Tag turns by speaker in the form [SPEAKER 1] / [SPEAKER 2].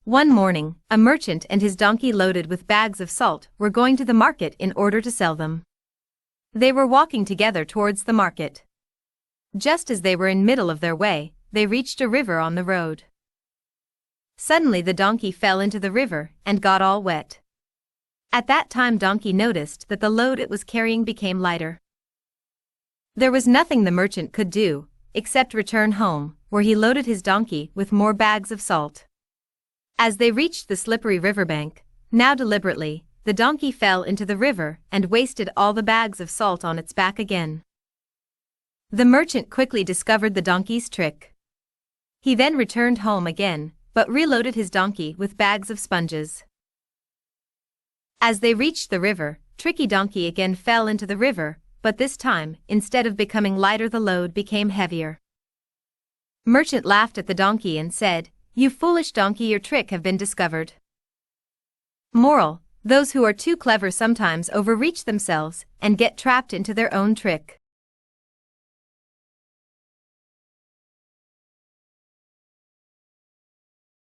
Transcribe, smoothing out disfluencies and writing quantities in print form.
[SPEAKER 1] One morning, a merchant and his donkey loaded with bags of salt were going to the market in order to sell them. They were walking together towards the market. Just as they were in middle of their way, they reached a river on the road. Suddenly the donkey fell into the river and got all wet. At that time donkey noticed that the load it was carrying became lighter. There was nothing the merchant could do, except return home, where he loaded his donkey with more bags of salt. As they reached the slippery riverbank, now deliberately, the donkey fell into the river and wasted all the bags of salt on its back again. The merchant quickly discovered the donkey's trick. He then returned home again, but reloaded his donkey with bags of sponges. As they reached the river, Tricky Donkey again fell into the river, but this time, instead of becoming lighter, the load became heavier. Merchant laughed at the donkey and said, "You foolish donkey, your trick have been discovered." Moral: those who are too clever sometimes overreach themselves and get trapped into their own trick.